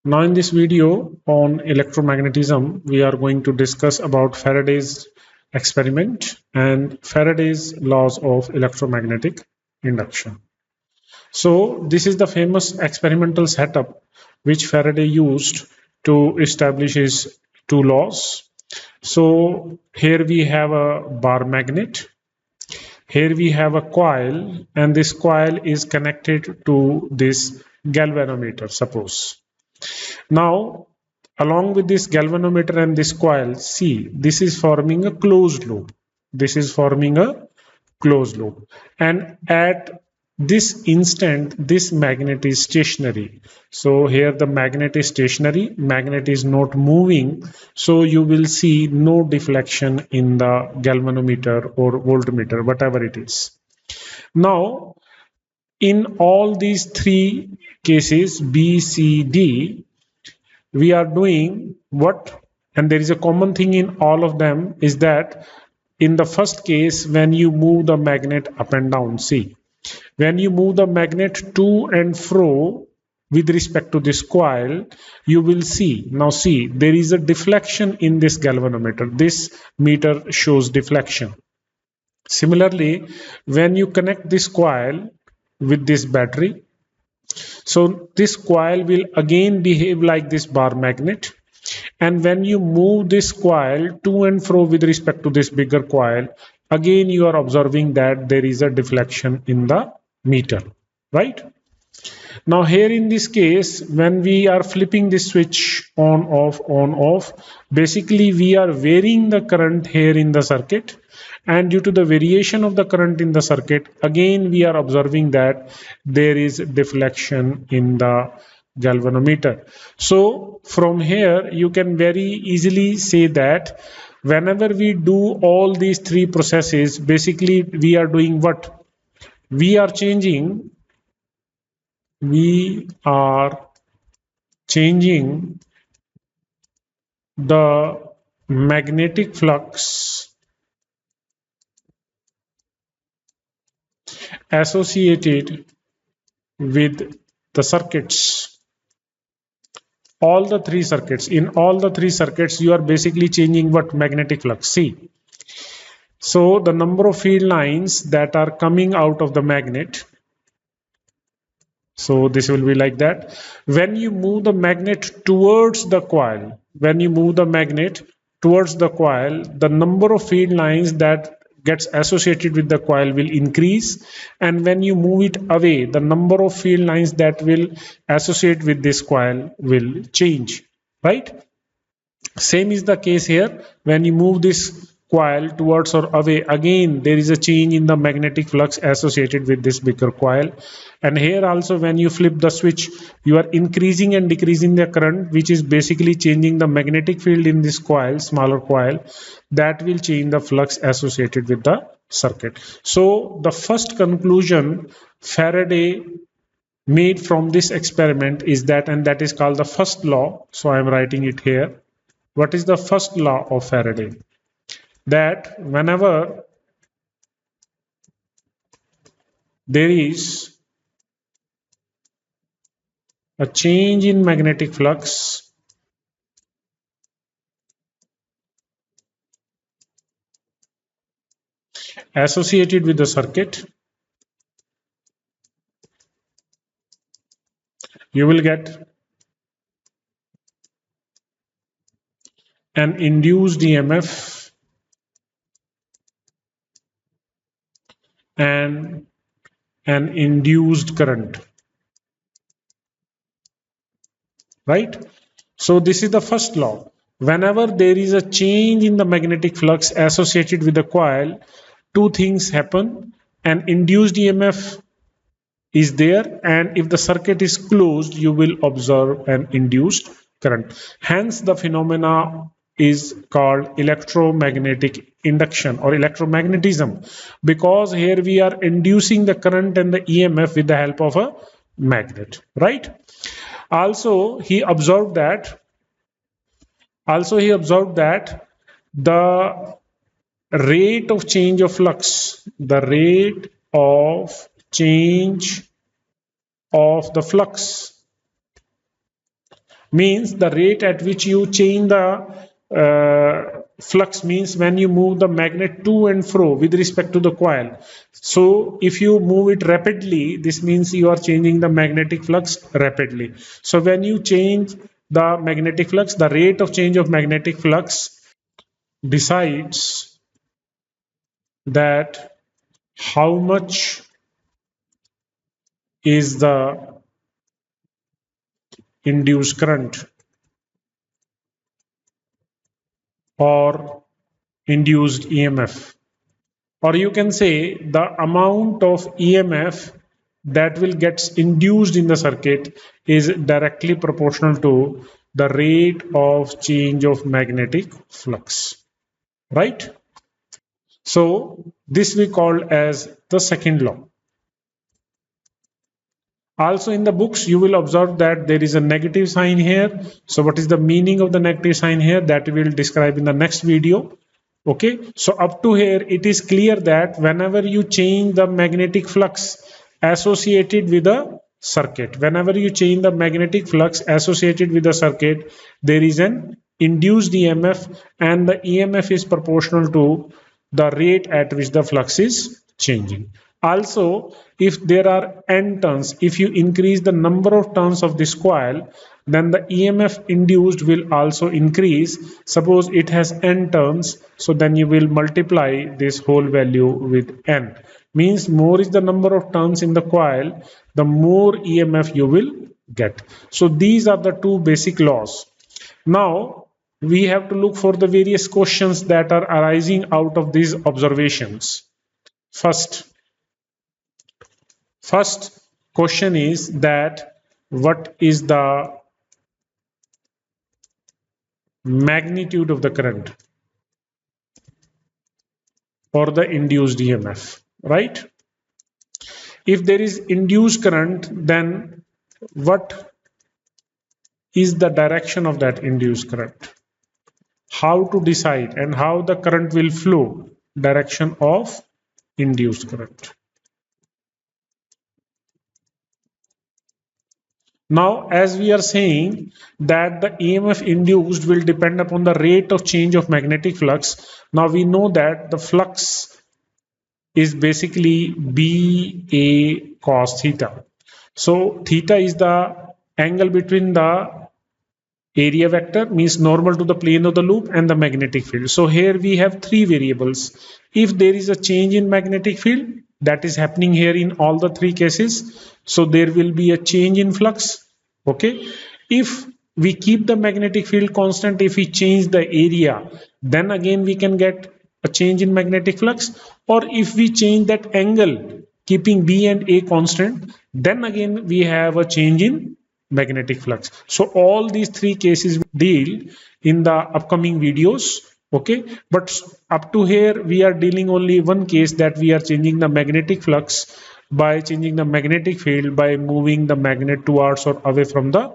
Now in this video on electromagnetism, we are going to discuss about Faraday's experiment and Faraday's laws of electromagnetic induction. So this is the famous experimental setup which Faraday used to establish his two laws. So here we have a bar magnet. Here we have a coil, and this coil is connected to this galvanometer, suppose. Now, along with this galvanometer and this coil, see, this is forming a closed loop. This is forming a closed loop. And at this instant, this magnet is stationary. So here the magnet is stationary, magnet is not moving. So you will see no deflection in the galvanometer or voltmeter, whatever it is. Now, in all these three cases, B, C, D, we are doing what, and there is a common thing in all of them, is that in the first case, when you move the magnet up and down, see, when you move the magnet to and fro with respect to this coil, you will see, now see, there is a deflection in this galvanometer. This meter shows deflection. Similarly, when you connect this coil with this battery, so this coil will again behave like this bar magnet. And when you move this coil to and fro with respect to this bigger coil, again you are observing that there is a deflection in the meter, right? Now here in this case, when we are flipping this switch on off, basically we are varying the current here in the circuit, and due to the variation of the current in the circuit, again we are observing that there is deflection in the galvanometer. So from here you can very easily say that whenever we do all these three processes, basically we are doing what? We are changing the magnetic flux associated with the circuits. All the three circuits, in all the three circuits, you are basically changing what? Magnetic flux. See, so the number of field lines that are coming out of the magnet, so this will be like that. When you move the magnet towards the coil, when you move the magnet towards the coil, the number of field lines that gets associated with the coil will increase, and when you move it away, the number of field lines that will associate with this coil will change, right? Same is the case here. When you move this coil towards or away, again there is a change in the magnetic flux associated with this bigger coil. And here also, when you flip the switch, you are increasing and decreasing the current, which is basically changing the magnetic field in this coil, smaller coil, that will change the flux associated with the circuit. So the first conclusion Faraday made from this experiment is that, and that is called the first law. So I am writing it here. What is the first law of Faraday? That whenever there is a change in magnetic flux, associated with the circuit, you will get an induced EMF and an induced current, right? So this is the first law. Whenever there is a change in the magnetic flux associated with the coil, two things happen. An induced EMF is there, and if the circuit is closed, you will observe an induced current. Hence the phenomena is called electromagnetic induction or electromagnetism, because here we are inducing the current and the EMF with the help of a magnet, right? Also he observed that the rate of change of flux, the rate of change of the flux means the rate at which you change the flux, means when you move the magnet to and fro with respect to the coil. So if you move it rapidly, this means you are changing the magnetic flux rapidly. So when you change the magnetic flux, the rate of change of magnetic flux decides that how much is the induced current or induced EMF, or you can say the amount of EMF that will get induced in the circuit is directly proportional to the rate of change of magnetic flux, right? So this we call as the second law. Also in the books, you will observe that there is a negative sign here. So what is the meaning of the negative sign here? That we will describe in the next video. Okay, so up to here, it is clear that whenever you change the magnetic flux associated with a circuit, whenever you change the magnetic flux associated with the circuit, there is an induced EMF, and the EMF is proportional to the rate at which the flux is changing. Also, if there are n turns, if you increase the number of turns of this coil, then the EMF induced will also increase. Suppose it has n turns, so then you will multiply this whole value with n. Means more is the number of turns in the coil, the more EMF you will get. So these are the two basic laws. Now we have to look for the various questions that are arising out of these observations. First question is that what is the magnitude of the current or the induced EMF, right? If there is induced current, then what is the direction of that induced current? How to decide and how the current will flow? Direction of induced current. Now, as we are saying that the EMF induced will depend upon the rate of change of magnetic flux. Now we know that the flux is basically BA cos theta. So theta is the angle between the area vector, means normal to the plane of the loop, and the magnetic field. So here we have three variables. If there is a change in magnetic field, that is happening here in all the three cases, so there will be a change in flux. Okay, if we keep the magnetic field constant, if we change the area, then again we can get a change in magnetic flux. Or if we change that angle, keeping B and A constant, then again we have a change in magnetic flux. So all these three cases we deal in the upcoming videos. Okay, but up to here we are dealing only one case, that we are changing the magnetic flux by changing the magnetic field by moving the magnet towards or away from the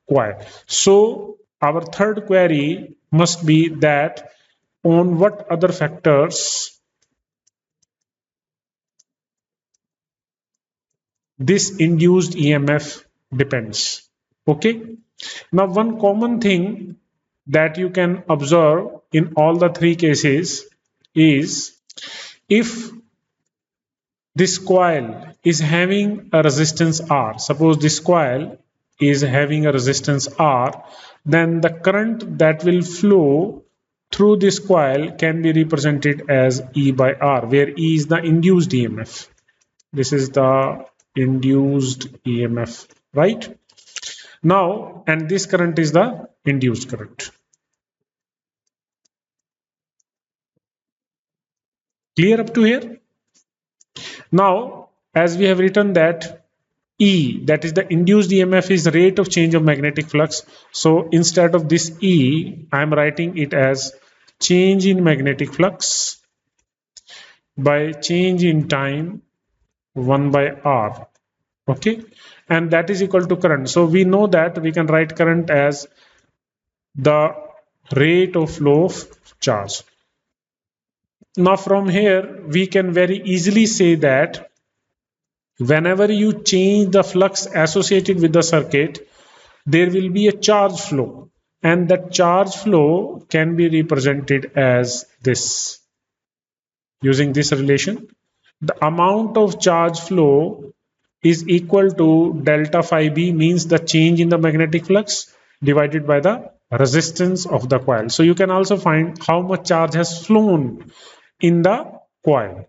coil. So our third query must be that on what other factors this induced EMF depends. Okay, now one common thing that you can observe in all the three cases is, if this coil is having a resistance R, suppose this coil is having a resistance R, then the current that will flow through this coil can be represented as E by R, where E is the induced EMF. This is the induced EMF, right? Now, and this current is the induced current. Clear up to here? Now, as we have written that E, that is the induced EMF, is the rate of change of magnetic flux. So instead of this E, I am writing it as change in magnetic flux by change in time 1 by R. Okay, and that is equal to current. So we know that we can write current as the rate of flow of charge. Now from here we can very easily say that whenever you change the flux associated with the circuit, there will be a charge flow, and that charge flow can be represented as this using this relation. The amount of charge flow is equal to delta phi b, means the change in the magnetic flux, divided by the resistance of the coil. So you can also find how much charge has flown in the coil,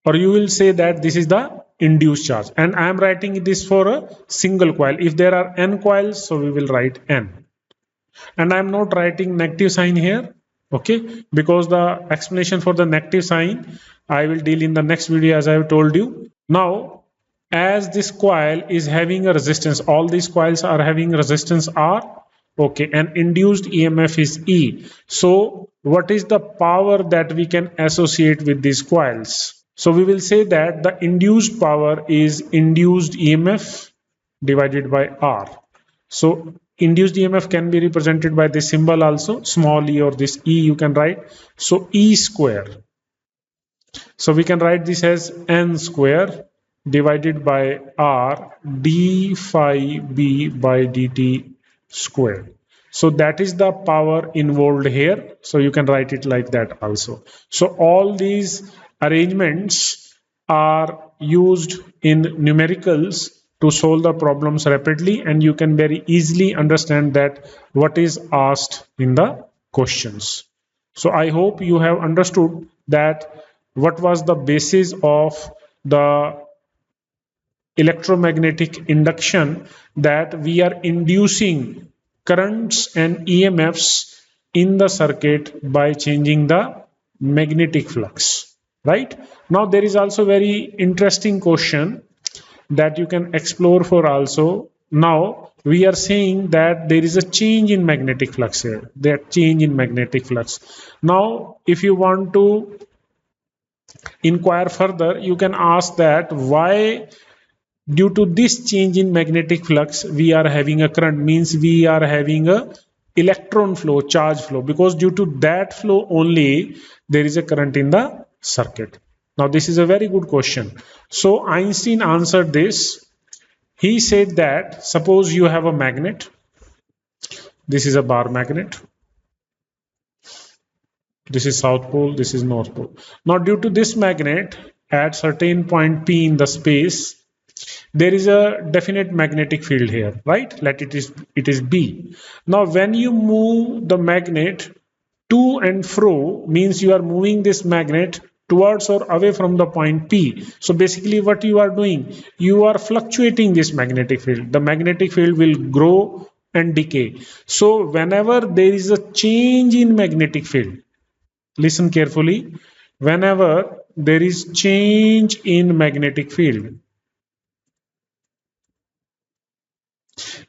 or you will say that this is the induced charge, and I am writing this for a single coil. If there are n coils, so we will write n, and I am not writing negative sign here, okay, because the explanation for the negative sign I will deal in the next video, as I have told you. Now, as this coil is having a resistance, all these coils are having resistance R, okay, and induced EMF is E. So what is the power that we can associate with these coils? So we will say that the induced power is induced EMF divided by R. So induced EMF can be represented by this symbol also, small e, or this E you can write. So E square. So we can write this as N square divided by R d phi b by dt square. So that is the power involved here. So you can write it like that also. So all these arrangements are used in numericals to solve the problems rapidly, and you can very easily understand that what is asked in the questions. So I hope you have understood that what was the basis of the electromagnetic induction, that we are inducing currents and EMFs in the circuit by changing the magnetic flux, right? Now there is also very interesting question that you can explore for also. Now we are saying that there is a change in magnetic flux here, that change in magnetic flux. Now if you want to inquire further, you can ask that why, due to this change in magnetic flux, we are having a current, means we are having a electron flow, charge flow, because due to that flow only there is a current in the circuit. Now this is a very good question. So Einstein answered this. He said that suppose you have a magnet, this is a bar magnet, this is south pole, this is north pole. Now due to this magnet at certain point P in the space, there is a definite magnetic field here, right? Let it is B. Now when you move the magnet to and fro, means you are moving this magnet towards or away from the point P. So basically what you are doing, you are fluctuating this magnetic field. The magnetic field will grow and decay. So whenever there is a change in magnetic field, listen carefully, whenever there is change in magnetic field,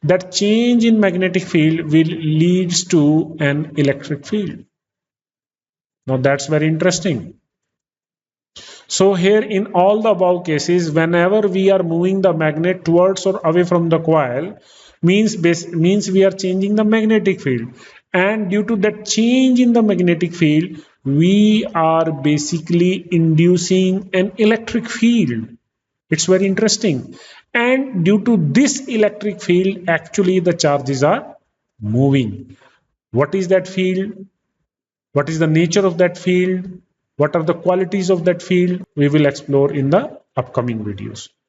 that change in magnetic field will leads to an electric field. Now that's very interesting. So here in all the above cases, whenever we are moving the magnet towards or away from the coil, means we are changing the magnetic field, and due to that change in the magnetic field, we are basically inducing an electric field. It's very interesting. And due to this electric field, actually the charges are moving. What is that field? What is the nature of that field? What are the qualities of that field? We will explore in the upcoming videos.